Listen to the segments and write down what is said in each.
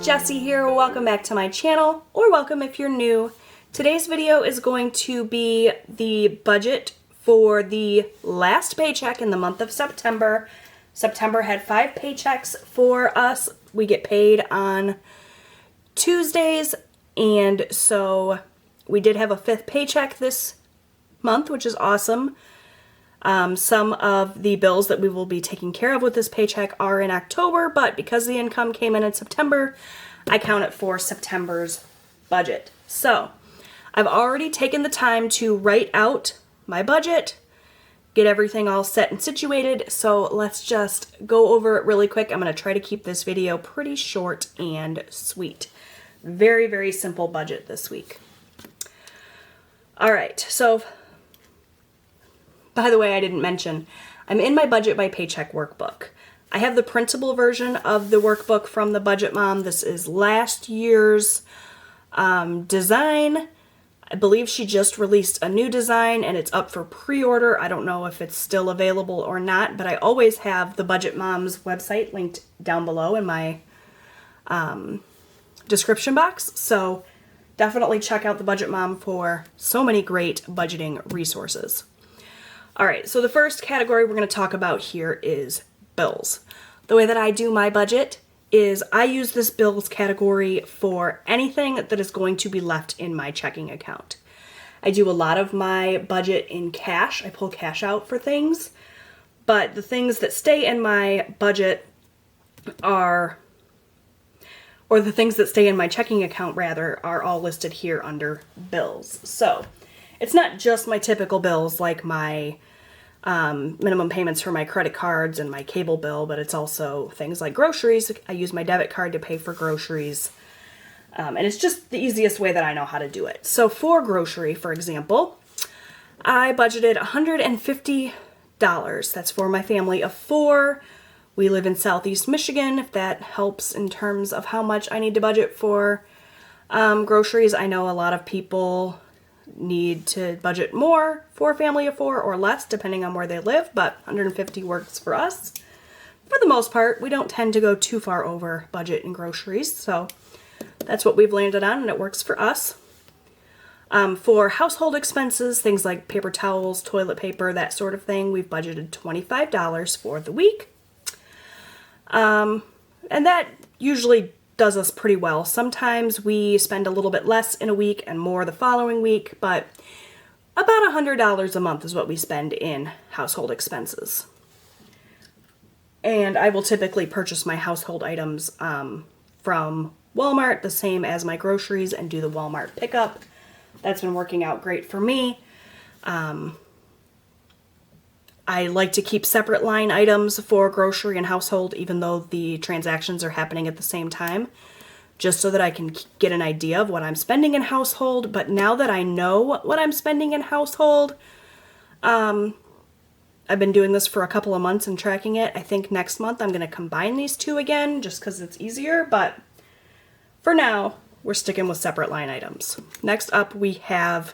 Jessie here. Welcome back to my channel, or welcome if you're new. Today's video is going to be the budget for the last paycheck in the month of September. September had 5 paychecks for us. We get paid on Tuesdays, and so we did have a 5th paycheck this month, which is awesome. Some of the bills that we will be taking care of with this paycheck are in October, but because the income came in September, I count it for September's budget. So I've already taken the time to write out my budget, get everything all set and situated, so let's just go over it really quick. I'm going to try to keep this video pretty short and sweet. Very, very simple budget this week. Alright, so by the way, I didn't mention, I'm in my Budget by Paycheck workbook. I have the printable version of the workbook from the Budget Mom. This is last year's design. I believe she just released a new design and it's up for pre-order. I don't know if it's still available or not, but I always have the Budget Mom's website linked down below in my description box. So definitely check out the Budget Mom for so many great budgeting resources. Alright, so the first category we're going to talk about here is bills. The way that I do my budget is I use this bills category for anything that is going to be left in my checking account. I do a lot of my budget in cash. I pull cash out for things, but the things that stay in my budget or the things that stay in my checking account rather, are all listed here under bills. So it's not just my typical bills like my minimum payments for my credit cards and my cable bill, but it's also things like groceries. I use my debit card to pay for groceries. And it's just the easiest way that I know how to do it. So for grocery, for example, I budgeted $150. That's for my family of 4. We live in Southeast Michigan, if that helps in terms of how much I need to budget for groceries. I know a lot of people need to budget more for a family of 4 or less, depending on where they live, but 150 works for us. For the most part, we don't tend to go too far over budget in groceries, so that's what we've landed on, and it works for us. For household expenses, things like paper towels, toilet paper, that sort of thing, we've budgeted $25 for the week. And that usually does us pretty well. Sometimes we spend a little bit less in a week and more the following week, but about $100 a month is what we spend in household expenses. And I will typically purchase my household items from Walmart, the same as my groceries, and do the Walmart pickup. That's been working out great for me. I like to keep separate line items for grocery and household, even though the transactions are happening at the same time, just so that I can get an idea of what I'm spending in household. But now that I know what I'm spending in household, I've been doing this for a couple of months and tracking it. I think next month I'm going to combine these two again, just because it's easier, but for now, we're sticking with separate line items. Next up, we have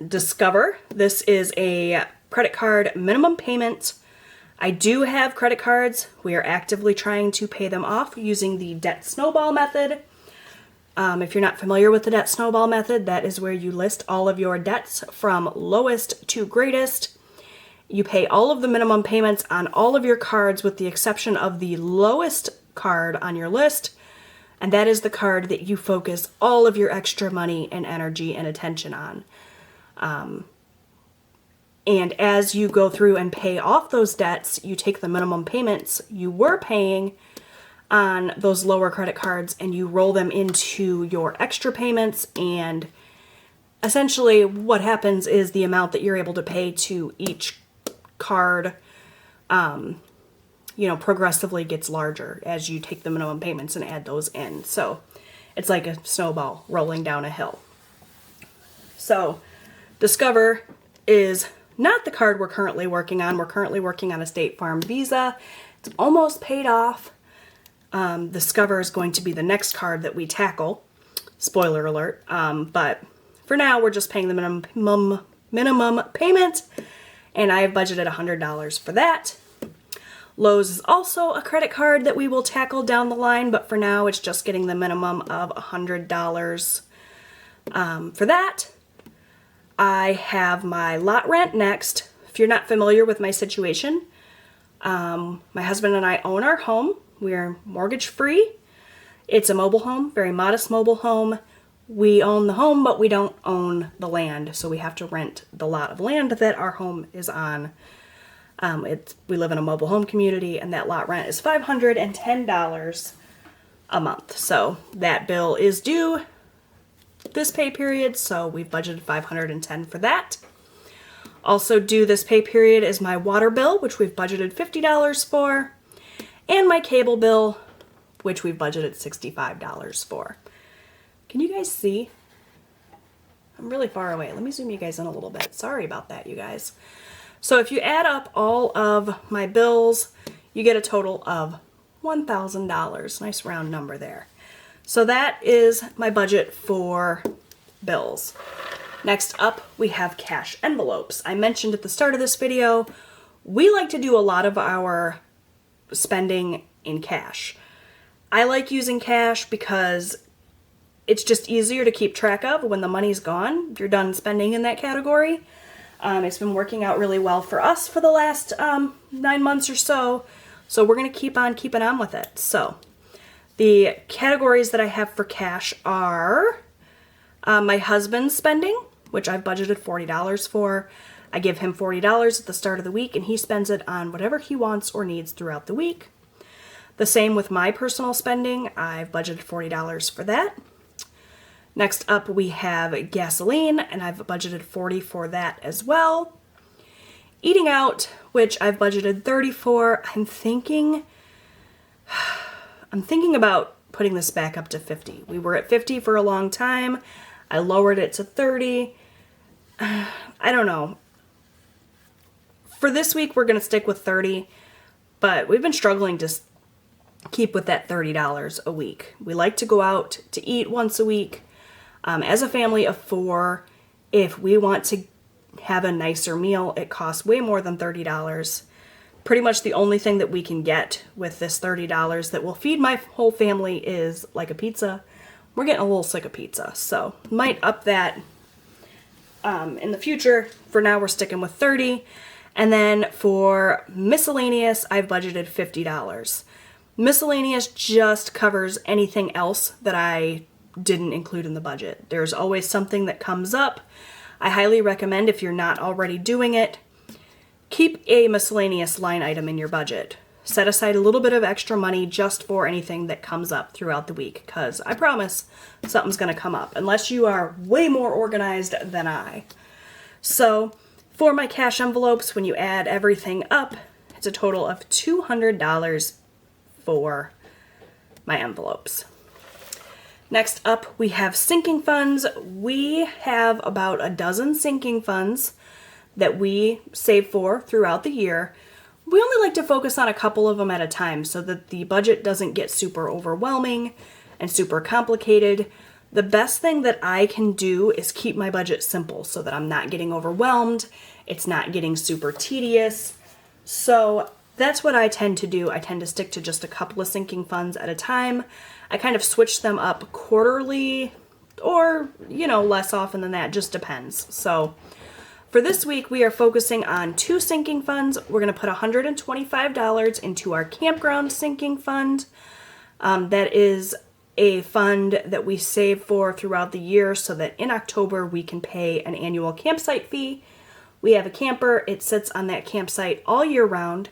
Discover. This is a credit card minimum payment. I do have credit cards. We are actively trying to pay them off using the debt snowball method. If you're not familiar with the debt snowball method, that is where you list all of your debts from lowest to greatest. You pay all of the minimum payments on all of your cards with the exception of the lowest card on your list, and that is the card that you focus all of your extra money and energy and attention on. And as you go through and pay off those debts, you take the minimum payments you were paying on those lower credit cards and you roll them into your extra payments, and essentially what happens is the amount that you're able to pay to each card, progressively gets larger as you take the minimum payments and add those in. So it's like a snowball rolling down a hill. So Discover is not the card we're currently working on. We're currently working on a State Farm Visa. It's almost paid off. Discover is going to be the next card that we tackle. Spoiler alert. But for now, we're just paying the minimum payment, and I have budgeted $100 for that. Lowe's is also a credit card that we will tackle down the line, but for now it's just getting the minimum of $100 for that. I have my lot rent next. If you're not familiar with my situation, my husband and I own our home. We're mortgage free. It's a mobile home, very modest mobile home. We own the home, but we don't own the land, so we have to rent the lot of land that our home is on. We live in a mobile home community, and that lot rent is $510 a month. So that bill is due this pay period, so we've budgeted $510 for that. Also due this pay period is my water bill, which we've budgeted $50 for, and my cable bill, which we've budgeted $65 for. Can you guys see? I'm really far away. Let me zoom you guys in a little bit. Sorry about that, you guys. So if you add up all of my bills, you get a total of $1,000. Nice round number there. So that is my budget for bills. Next up, we have cash envelopes. I mentioned at the start of this video, we like to do a lot of our spending in cash. I like using cash because it's just easier to keep track of when the money's gone. You're done spending in that category. It's been working out really well for us for the last 9 months or so. So we're going to keep on keeping on with it. So the categories that I have for cash are my husband's spending, which I've budgeted $40 for. I give him $40 at the start of the week, and he spends it on whatever he wants or needs throughout the week. The same with my personal spending. I've budgeted $40 for that. Next up, we have gasoline, and I've budgeted $40 for that as well. Eating out, which I've budgeted $30 for. I'm thinking about putting this back up to $50. We were at $50 for a long time. I lowered it to $30. I don't know. For this week, we're going to stick with $30, but we've been struggling to keep with that $30 a week. We like to go out to eat once a week. As a family of 4, if we want to have a nicer meal, it costs way more than $30. Pretty much the only thing that we can get with this $30 that will feed my whole family is like a pizza. We're getting a little sick of pizza, so might up that in the future. For now, we're sticking with $30. And then for miscellaneous, I've budgeted $50. Miscellaneous just covers anything else that I didn't include in the budget. There's always something that comes up. I highly recommend, if you're not already doing it, keep a miscellaneous line item in your budget. Set aside a little bit of extra money just for anything that comes up throughout the week, because I promise something's going to come up, unless you are way more organized than I. So for my cash envelopes, when you add everything up, it's a total of $200 for my envelopes. Next up, we have sinking funds. We have about a dozen sinking funds that we save for throughout the year. We only like to focus on a couple of them at a time so that the budget doesn't get super overwhelming and super complicated. The best thing that I can do is keep my budget simple so that I'm not getting overwhelmed. It's not getting super tedious. So that's what I tend to do. I tend to stick to just a couple of sinking funds at a time. I kind of switch them up quarterly or, less often than that. Just depends. So for this week, we are focusing on 2 sinking funds. We're going to put $125 into our campground sinking fund. That is a fund that we save for throughout the year so that in October we can pay an annual campsite fee. We have a camper. It sits on that campsite all year round.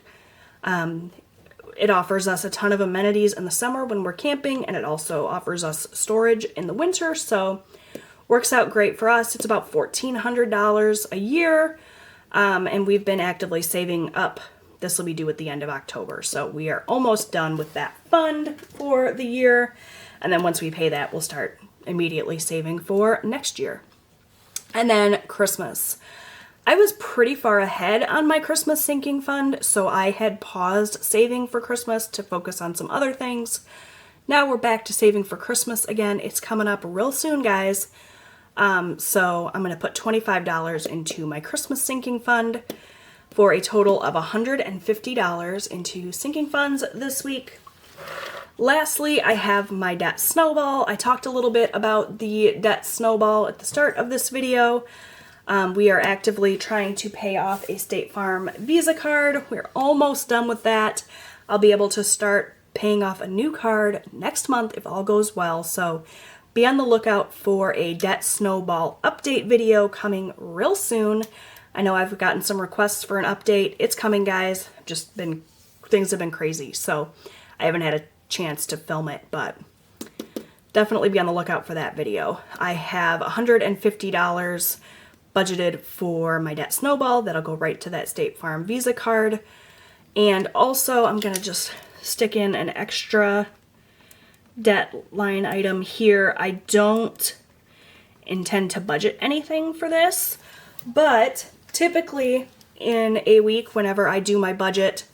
It offers us a ton of amenities in the summer when we're camping, and it also offers us storage in the winter, so works out great for us. It's about $1,400 a year, and we've been actively saving up. This will be due at the end of October, so we are almost done with that fund for the year, and then once we pay that, we'll start immediately saving for next year. And then Christmas. I was pretty far ahead on my Christmas sinking fund, so I had paused saving for Christmas to focus on some other things. Now we're back to saving for Christmas again. It's coming up real soon, guys. So I'm going to put $25 into my Christmas sinking fund. for a total of $150 into sinking funds this week. Lastly, I have my debt snowball. I talked a little bit about the debt snowball at the start of this video. We are actively trying to pay off a State Farm Visa card. We're almost done with that. I'll be able to start paying off a new card next month if all goes well. So be on the lookout for a debt snowball update video coming real soon. I know I've gotten some requests for an update. It's coming, guys. Things have been crazy, so I haven't had a chance to film it, but definitely be on the lookout for that video. I have $150 budgeted for my debt snowball. That'll go right to that State Farm Visa card. And also I'm gonna just stick in an extra debt line item here. I don't intend to budget anything for this, but typically in a week, whenever I do my budget,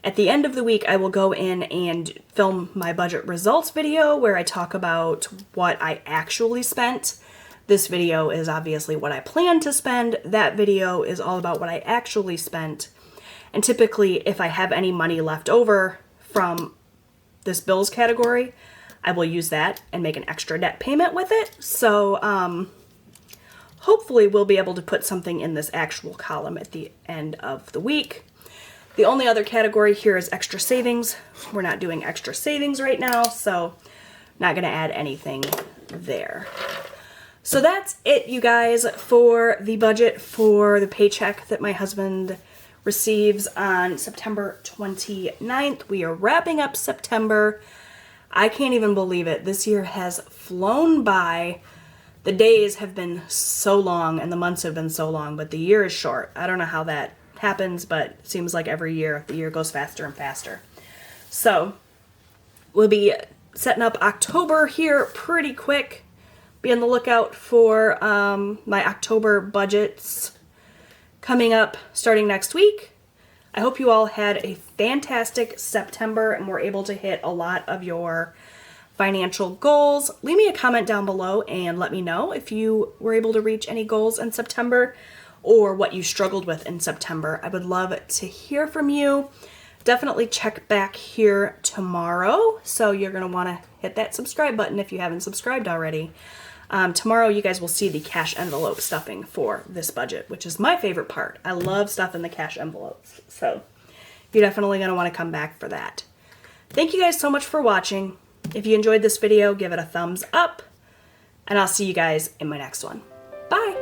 at the end of the week, I will go in and film my budget results video where I talk about what I actually spent. This video is obviously what I plan to spend. That video is all about what I actually spent. And typically, if I have any money left over from this bills category, I will use that and make an extra debt payment with it. So hopefully we'll be able to put something in this actual column at the end of the week. The only other category here is extra savings. We're not doing extra savings right now, so not going to add anything there. So that's it, you guys, for the budget for the paycheck that my husband receives on September 29th. We are wrapping up September. I can't even believe it. This year has flown by. The days have been so long and the months have been so long, but the year is short. I don't know how that happens, but it seems like every year the year goes faster and faster. So we'll be setting up October here pretty quick. Be on the lookout for my October budgets coming up starting next week. I hope you all had a fantastic September and were able to hit a lot of your financial goals. Leave me a comment down below and let me know if you were able to reach any goals in September or what you struggled with in September. I would love to hear from you. Definitely check back here tomorrow. So you're going to want to hit that subscribe button if you haven't subscribed already. Tomorrow you guys will see the cash envelope stuffing for this budget, which is my favorite part. I love stuffing the cash envelopes. So you're definitely going to want to come back for that. Thank you guys so much for watching. If you enjoyed this video, give it a thumbs up, and I'll see you guys in my next one. Bye!